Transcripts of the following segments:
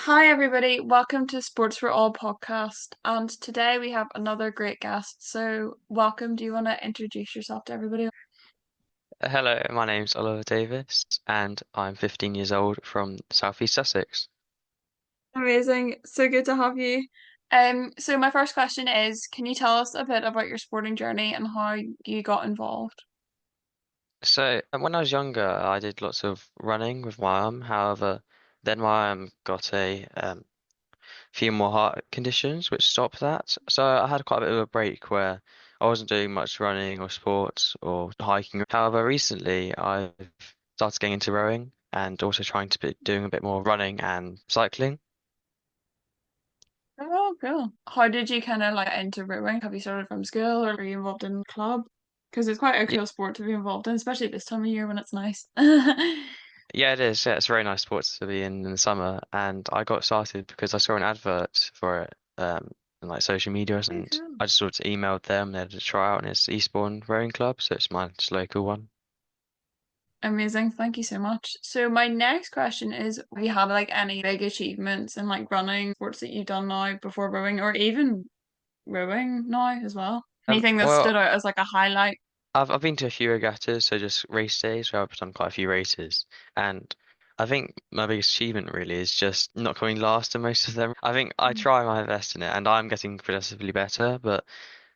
Hi, everybody. Welcome to Sports for All podcast. And today we have another great guest. So, welcome. Do you want to introduce yourself to everybody? Hello, my name's Oliver Davis, and I'm 15 years old from Southeast Sussex. Amazing. So good to have you. So my first question is, can you tell us a bit about your sporting journey and how you got involved? When I was younger, I did lots of running with my arm. However, then my arm got a few more heart conditions, which stopped that. So I had quite a bit of a break where I wasn't doing much running or sports or hiking. However, recently I've started getting into rowing and also trying to be doing a bit more running and cycling. Oh, cool. How did you kind of like get into rowing? Have you started from school or were you involved in club? Because it's quite a cool sport to be involved in, especially this time of year when it's nice. Yeah, it is. Yeah, it's a very nice sport to be in the summer, and I got started because I saw an advert for it in like social media, Very and cool. I just sort of emailed them. They had a tryout, and it's Eastbourne Rowing Club, so it's my just local one. Amazing. Thank you so much. So my next question is, have you had like any big achievements in like running sports that you've done now before rowing or even rowing now as well? Anything that Well, stood out as like a highlight? I've been to a few regattas, so just race days where I've done quite a few races, and I think my biggest achievement really is just not coming last in most of them. I think I Mm. try my best in it, and I'm getting progressively better, but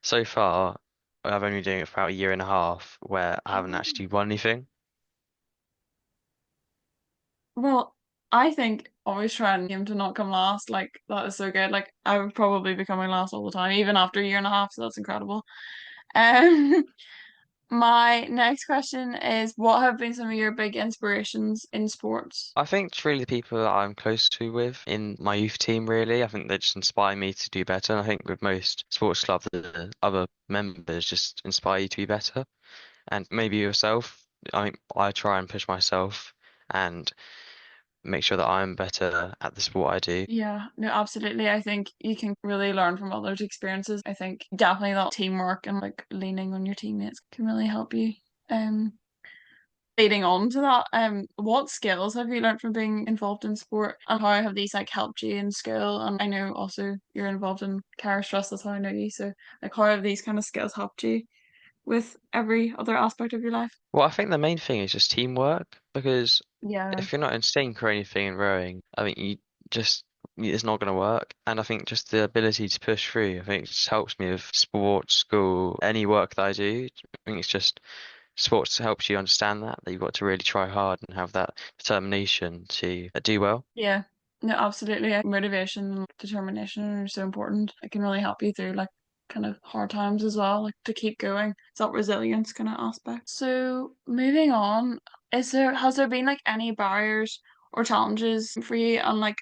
so far I've only been doing it for about a year and a half, where I haven't Oh. actually won anything. Well, I think always try and aim to not come last. Like that is so good. Like I would probably be coming last all the time, even after a year and a half, so that's incredible. Um my next question is, what have been some of your big inspirations in sports? I think it's really the people that I'm close to with in my youth team, really. I think they just inspire me to do better. And I think with most sports clubs, the other members just inspire you to be better. And maybe yourself. I mean, I try and push myself and make sure that I'm better at the sport I do. Yeah, no, absolutely. I think you can really learn from others' experiences. I think definitely that teamwork and like leaning on your teammates can really help you. Um, Leading on to that, what skills have you learned from being involved in sport and how have these like helped you in school? And I know also you're involved in Carers Trust, that's how I know you. So like how have these kind of skills helped you with every other aspect of your life? Well, I think the main thing is just teamwork because Yeah. if you're not in sync or anything in rowing, I think you just it's not going to work. And I think just the ability to push through, I think it just helps me with sports, school, any work that I do. I think it's just sports helps you understand that you've got to really try hard and have that determination to do well. Yeah. No, absolutely. Motivation and determination are so important. It can really help you through like kind of hard times as well, like to keep going. It's that resilience kind of aspect. So moving on, has there been like any barriers or challenges for you and like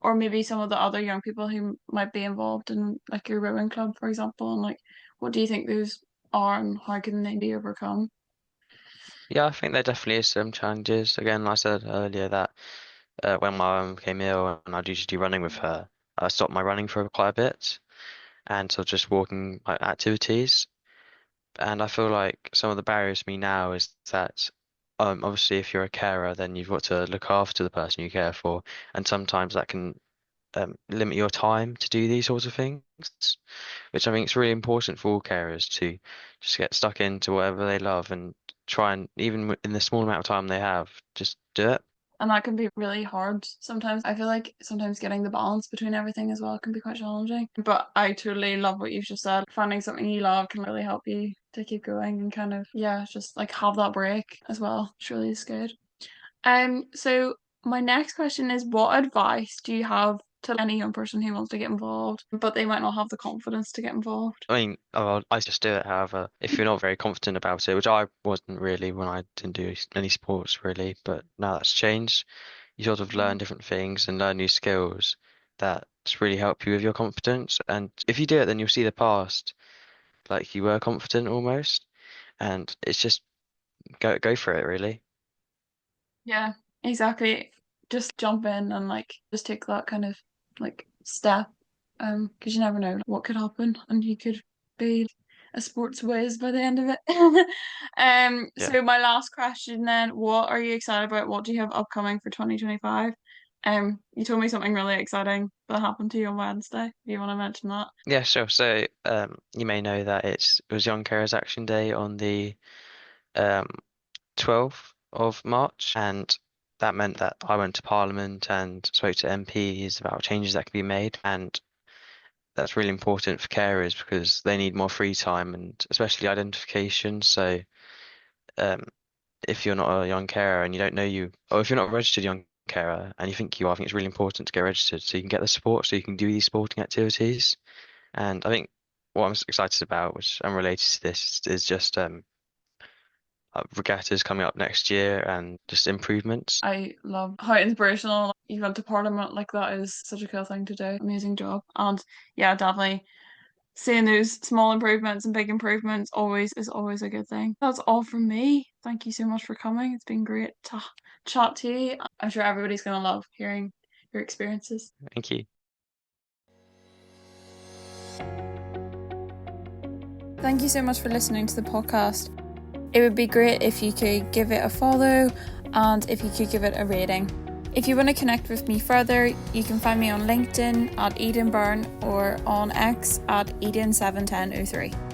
or maybe some of the other young people who might be involved in like your rowing club, for example, and like what do you think those are and how can they be overcome? Yeah, I think there definitely is some challenges. Again, like I said earlier that when my mum became ill and I'd usually do running with her, I stopped my running for quite a bit and so just walking like activities. And I feel like some of the barriers for me now is that obviously if you're a carer, then you've got to look after the person you care for, and sometimes that can limit your time to do these sorts of things, which I think is really important for all carers to just get stuck into whatever they love and try and even in the small amount of time they have, just do it. And that can be really hard sometimes. I feel like sometimes getting the balance between everything as well can be quite challenging. But I totally love what you've just said. Finding something you love can really help you to keep going and kind of, yeah, just like have that break as well. It's really is good. So my next question is, what advice do you have to any young person who wants to get involved, but they might not have the confidence to get involved? I mean, I just do it. However, if you're not very confident about it, which I wasn't really when I didn't do any sports really, but now that's changed, you sort of learn different things and learn new skills that just really help you with your confidence. And if you do it, then you'll see the past like you were confident almost. And it's just go for it really. Yeah, exactly. Just jump in and like just take that kind of like step. Because you never know what could happen and you could be a sports whiz by the end of it. Yeah. So my last question then, what are you excited about? What do you have upcoming for 2025? You told me something really exciting that happened to you on Wednesday. Do you want to mention that? Yeah, sure. So, you may know that it was Young Carers Action Day on the um 12th of March, and that meant that I went to Parliament and spoke to MPs about changes that can be made, and that's really important for carers because they need more free time and especially identification. So, um, if you're not a young carer and you don't know you, or if you're not a registered young carer and you think you are, I think it's really important to get registered so you can get the support so you can do these sporting activities. And I think what I'm excited about, which unrelated to this, is just regattas coming up next year and just improvements. I love how inspirational you went to Parliament. Like, that is such a cool thing to do. Amazing job. And yeah, definitely seeing those small improvements and big improvements always is always a good thing. That's all from me. Thank you so much for coming. It's been great to chat to you. I'm sure everybody's gonna love hearing your experiences. Thank you. Thank you so much for listening to the podcast. It would be great if you could give it a follow and if you could give it a rating. If you want to connect with me further, you can find me on LinkedIn at Eden Byrne or on X at Eden71003.